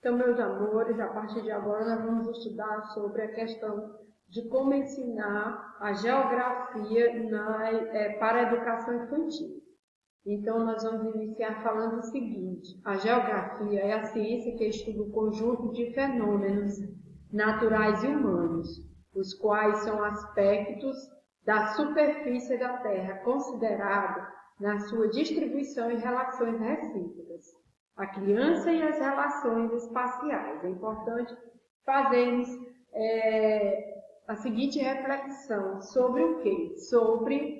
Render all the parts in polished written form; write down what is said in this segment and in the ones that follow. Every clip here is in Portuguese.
Então, meus amores, a partir de agora nós vamos estudar sobre a questão de como ensinar a geografia para a educação infantil. Então, nós vamos iniciar falando o seguinte: a geografia é a ciência que estuda o conjunto de fenômenos naturais e humanos, os quais são aspectos da superfície da Terra, considerado na sua distribuição e relações recíprocas. A criança e as relações espaciais. É importante fazermos a seguinte reflexão sobre o quê? Sobre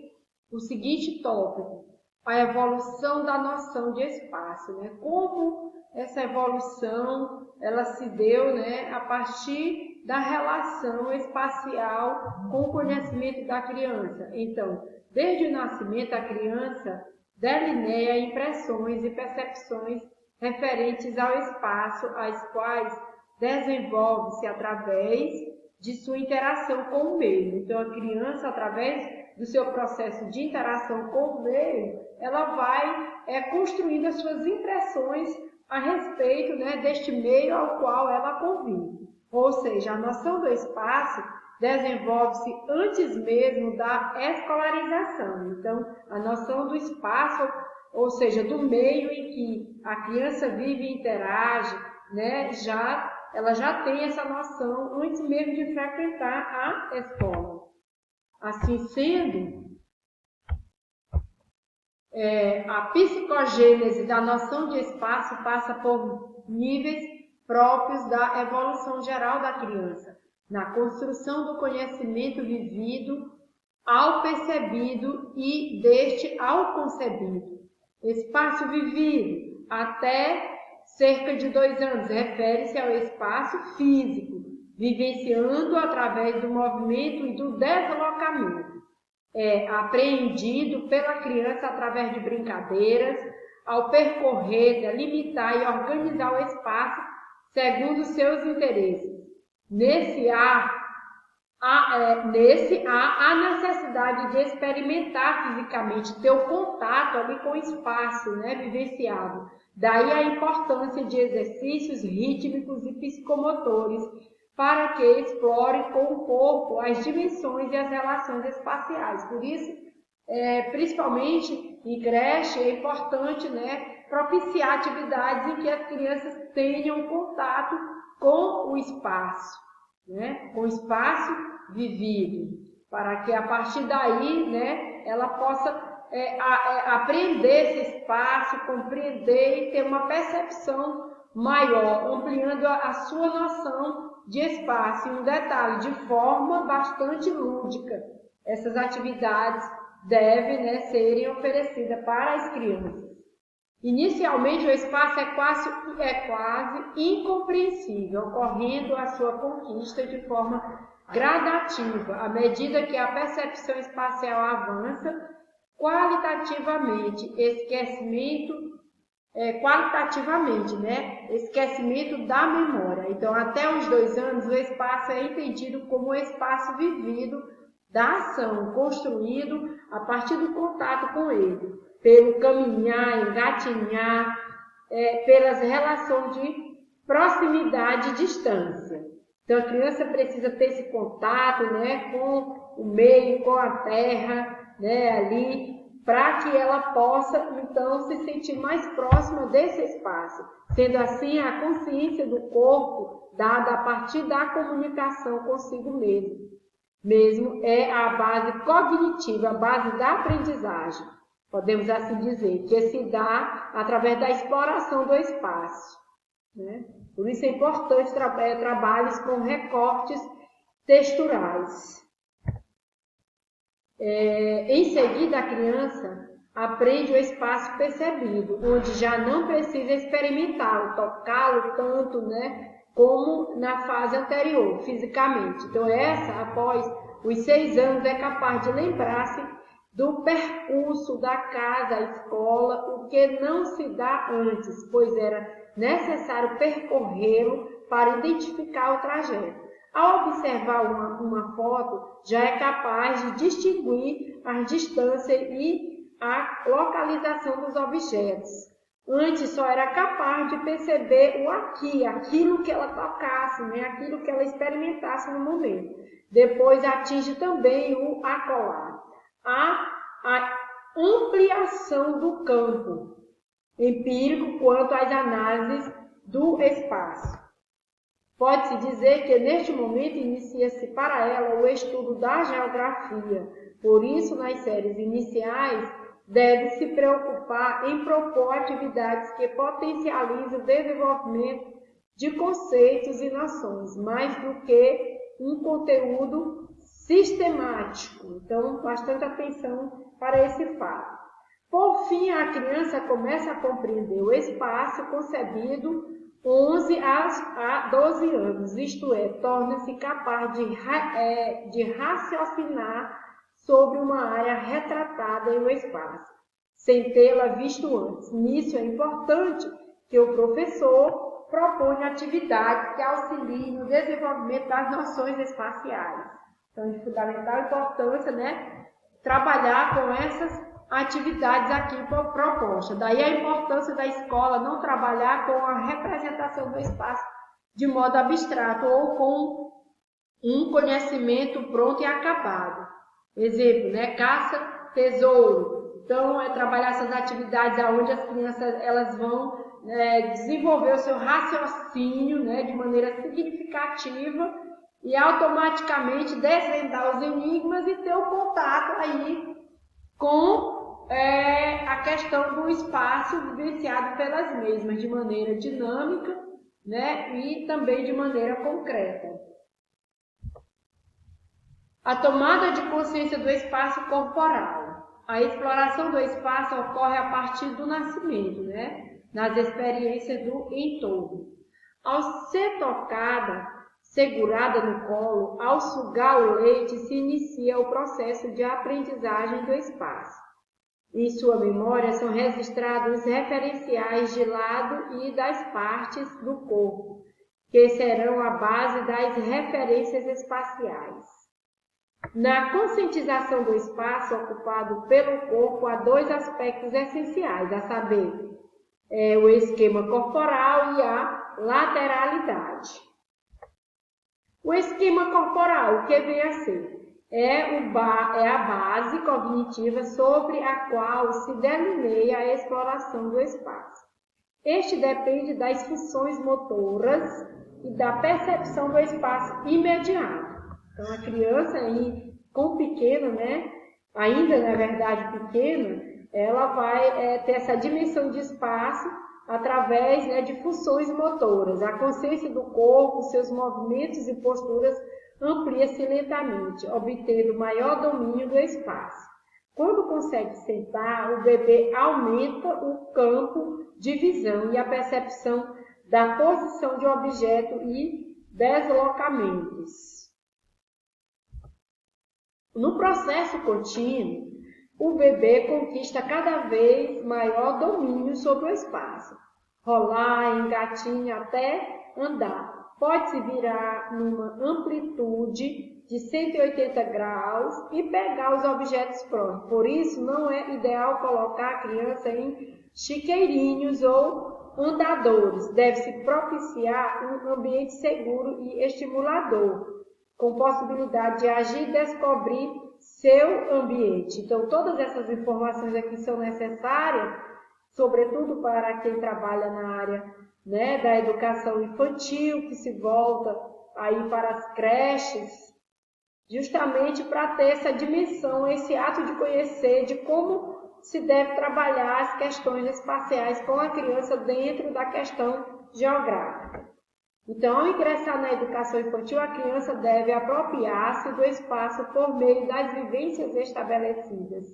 o seguinte tópico: a evolução da noção de espaço, né? Como essa evolução ela se deu, né, a partir da relação espacial com o conhecimento da criança. Então, desde o nascimento, a criança delineia impressões e percepções referentes ao espaço, as quais desenvolve-se através de sua interação com o meio. Então, a criança, através do seu processo de interação com o meio, ela vai construindo as suas impressões a respeito, né, deste meio ao qual ela convive. Ou seja, a noção do espaço desenvolve-se antes mesmo da escolarização. Então, a noção do espaço, ou seja, do meio em que a criança vive e interage, né, ela já tem essa noção antes mesmo de frequentar a escola. Assim sendo, a psicogênese da noção de espaço passa por níveis próprios da evolução geral da criança, na construção do conhecimento vivido ao percebido e deste ao concebido. Espaço vivido até cerca de 2 anos refere-se ao espaço físico, vivenciando através do movimento e do deslocamento. É apreendido pela criança através de brincadeiras, ao percorrer, delimitar e organizar o espaço segundo seus interesses. Nesse há a necessidade de experimentar fisicamente, ter o contato ali com o espaço, né, vivenciado. Daí a importância de exercícios rítmicos e psicomotores para que explore com o corpo as dimensões e as relações espaciais. Por isso, principalmente em creche, é importante, né, propiciar atividades em que as crianças tenham contato com o espaço, né, com o espaço vivido, para que a partir daí, né, ela possa aprender esse espaço, compreender e ter uma percepção maior, ampliando a sua noção de espaço. E um detalhe, de forma bastante lúdica, essas atividades devem, né, serem oferecidas para as crianças. Inicialmente, o espaço é quase incompreensível, ocorrendo a sua conquista de forma gradativa, à medida que a percepção espacial avança qualitativamente, esquecimento da memória. Então, até os 2 anos, o espaço é entendido como o espaço vivido da ação, construído a partir do contato com ele, pelo caminhar, engatinhar, pelas relações de proximidade e distância. Então, a criança precisa ter esse contato, né, com o meio, com a terra, né, ali, para que ela possa, então, se sentir mais próxima desse espaço. Sendo assim, a consciência do corpo, dada a partir da comunicação consigo mesmo é a base cognitiva, a base da aprendizagem, podemos assim dizer, que se dá através da exploração do espaço, né? Por isso é importante trabalhos com recortes texturais. Em seguida, a criança aprende o espaço percebido, onde já não precisa experimentá-lo, tocá-lo tanto, né, como na fase anterior, fisicamente. Então, após os 6 anos, é capaz de lembrar-se do percurso da casa à escola, o que não se dá antes, pois era necessário percorrê-lo para identificar o trajeto. Ao observar uma foto, já é capaz de distinguir as distâncias e a localização dos objetos. Antes só era capaz de perceber o aqui, aquilo que ela tocasse, né? Aquilo que ela experimentasse no momento. Depois atinge também o acolá. A ampliação do campo empírico quanto às análises do espaço. Pode-se dizer que neste momento inicia-se para ela o estudo da geografia. Por isso, nas séries iniciais, deve se preocupar em propor atividades que potencializem o desenvolvimento de conceitos e noções, mais do que um conteúdo sistemático. Então, bastante atenção para esse fato. Por fim, a criança começa a compreender o espaço concebido 11 a 12 anos, isto é, torna-se capaz de raciocinar sobre uma área retratada no espaço, sem tê-la visto antes. Nisso é importante que o professor proponha atividades que auxiliem no desenvolvimento das noções espaciais. Então, de fundamental importância, né, trabalhar com essas atividades aqui propostas. Daí a importância da escola não trabalhar com a representação do espaço de modo abstrato ou com um conhecimento pronto e acabado. Exemplo, né? Caça, tesouro. Então, é trabalhar essas atividades onde as crianças elas vão desenvolver o seu raciocínio, né, de maneira significativa e automaticamente desvendar os enigmas e ter o contato aí com a questão do espaço vivenciado pelas mesmas, de maneira dinâmica, né, e também de maneira concreta. A tomada de consciência do espaço corporal. A exploração do espaço ocorre a partir do nascimento, né, nas experiências do entorno. Ao ser tocada, segurada no colo, ao sugar o leite, se inicia o processo de aprendizagem do espaço. Em sua memória são registrados os referenciais de lado e das partes do corpo, que serão a base das referências espaciais. Na conscientização do espaço ocupado pelo corpo, há dois aspectos essenciais, a saber, o esquema corporal e a lateralidade. O esquema corporal, o que vem a ser? É a base cognitiva sobre a qual se delineia a exploração do espaço. Este depende das funções motoras e da percepção do espaço imediato. Então, a criança aí, com pequena, né, ainda na verdade pequena, ela vai ter essa dimensão de espaço através, né, de funções motoras. A consciência do corpo, seus movimentos e posturas amplia-se lentamente, obtendo maior domínio do espaço. Quando consegue sentar, o bebê aumenta o campo de visão e a percepção da posição de objeto e deslocamentos. No processo contínuo, o bebê conquista cada vez maior domínio sobre o espaço. Rolar, engatinha até andar. Pode-se virar numa amplitude de 180 graus e pegar os objetos próximos. Por isso, não é ideal colocar a criança em chiqueirinhos ou andadores. Deve-se propiciar um ambiente seguro e estimulador, com possibilidade de agir e descobrir seu ambiente. Então, todas essas informações aqui são necessárias, sobretudo para quem trabalha na área, né, da educação infantil, que se volta aí para as creches, justamente para ter essa dimensão, esse ato de conhecer, de como se deve trabalhar as questões espaciais com a criança dentro da questão geográfica. Então, ao ingressar na educação infantil, a criança deve apropriar-se do espaço por meio das vivências estabelecidas.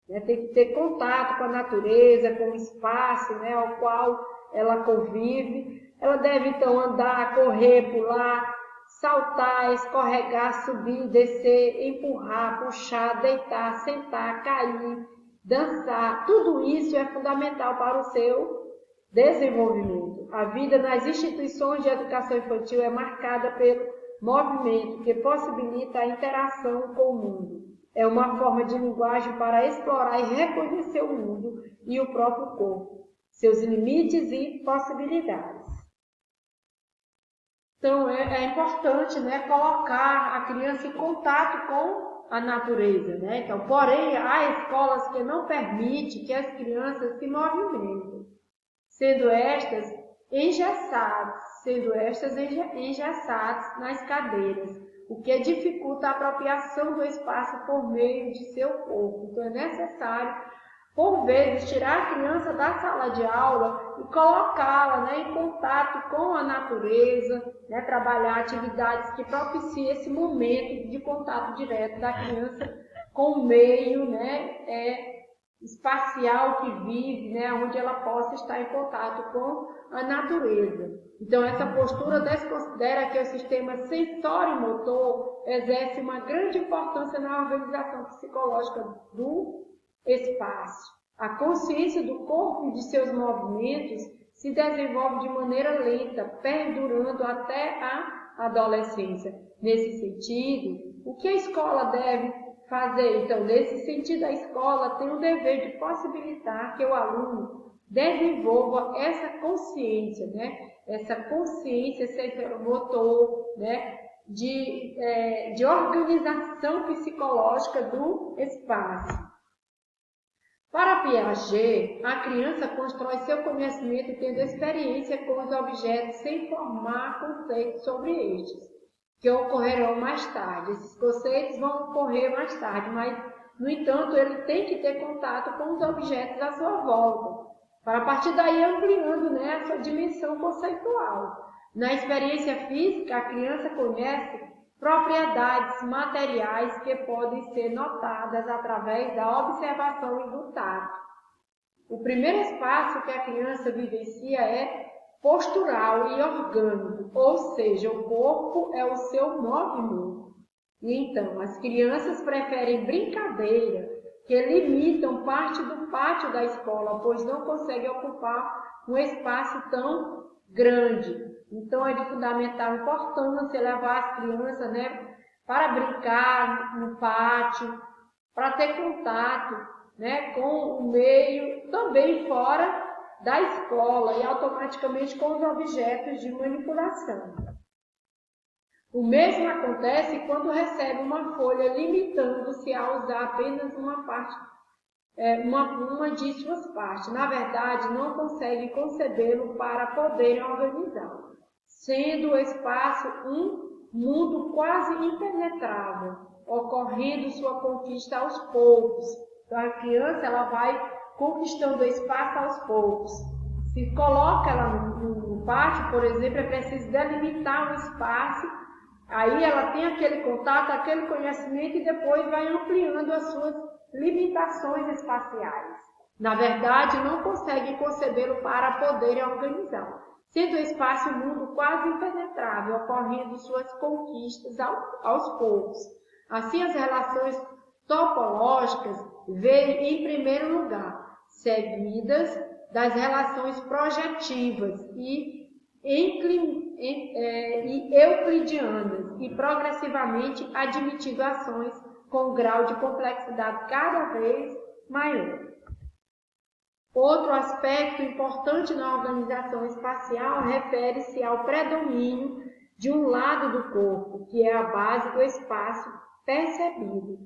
Tem que ter contato com a natureza, com o espaço, né, ao qual ela convive. Ela deve, então, andar, correr, pular, saltar, escorregar, subir, descer, empurrar, puxar, deitar, sentar, cair, dançar. Tudo isso é fundamental para o seu desenvolvimento. A vida nas instituições de educação infantil é marcada pelo movimento que possibilita a interação com o mundo. É uma forma de linguagem para explorar e reconhecer o mundo e o próprio corpo. seus limites e possibilidades. Então, é importante, né, colocar a criança em contato com a natureza, né? Então, porém, há escolas que não permitem que as crianças se movimentem, sendo estas engessadas nas cadeiras, o que dificulta a apropriação do espaço por meio de seu corpo. Então, é necessário, por vezes, tirar a criança da sala de aula e colocá-la, né, em contato com a natureza, né, trabalhar atividades que propiciem esse momento de contato direto da criança com o meio, né, espacial que vive, né, onde ela possa estar em contato com a natureza. Então, essa postura desconsidera que o sistema sensório-motor exerce uma grande importância na organização psicológica do espaço. A consciência do corpo e de seus movimentos se desenvolve de maneira lenta, perdurando até a adolescência. Nesse sentido, o que a escola deve fazer? Então, nesse sentido, a escola tem o dever de possibilitar que o aluno desenvolva essa consciência, né? Essa consciência sensorial-motor, né? De organização psicológica do espaço. Para Piaget, a criança constrói seu conhecimento tendo experiência com os objetos sem formar conceitos sobre estes, que ocorrerão mais tarde. Esses conceitos vão ocorrer mais tarde, mas, no entanto, ele tem que ter contato com os objetos à sua volta, para a partir daí ampliando, né, a sua dimensão conceitual. Na experiência física, a criança conhece propriedades materiais que podem ser notadas através da observação e do tato. O primeiro espaço que a criança vivencia é postural e orgânico, ou seja, o corpo é o seu movimento. E então, as crianças preferem brincadeira que limitam parte do pátio da escola, pois não conseguem ocupar um espaço tão grande. Então, é de fundamental importância levar as crianças, né, para brincar no pátio, para ter contato, né, com o meio, também fora da escola e automaticamente com os objetos de manipulação. O mesmo acontece quando recebe uma folha limitando-se a usar apenas uma parte, uma de suas partes. Na verdade, não consegue concebê-lo para poderem organizá-lo, sendo o espaço um mundo quase impenetrável, ocorrendo sua conquista aos poucos. Então, a criança ela vai conquistando o espaço aos poucos. Se coloca ela no pátio, por exemplo, é preciso delimitar um espaço, aí ela tem aquele contato, aquele conhecimento e depois vai ampliando as suas limitações espaciais. Na verdade, não consegue concebê-lo para poder organizá-lo, sendo o espaço um mundo quase impenetrável, ocorrendo suas conquistas aos poucos. Assim, as relações topológicas vêm em primeiro lugar, seguidas das relações projetivas e euclidianas e progressivamente admitindo ações com um grau de complexidade cada vez maior. Outro aspecto importante na organização espacial refere-se ao predomínio de um lado do corpo, que é a base do espaço percebido,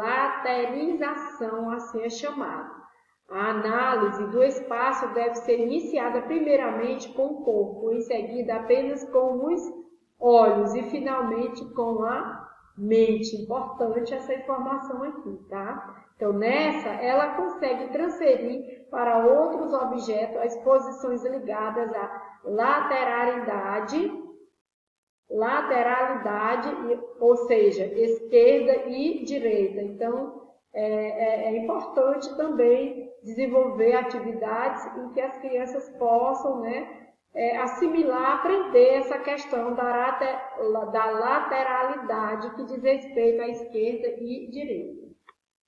laterização assim é chamada. A análise do espaço deve ser iniciada primeiramente com o corpo, em seguida apenas com os olhos e finalmente com a mente. Importante essa informação aqui, tá? Então, nessa, ela consegue transferir para outros objetos as posições ligadas à lateralidade, ou seja, esquerda e direita. Então, é importante também desenvolver atividades em que as crianças possam, né, assimilar, aprender essa questão da lateralidade que diz respeito à esquerda e direita.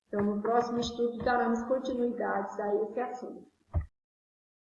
Então, no próximo estudo daremos continuidade a esse assunto.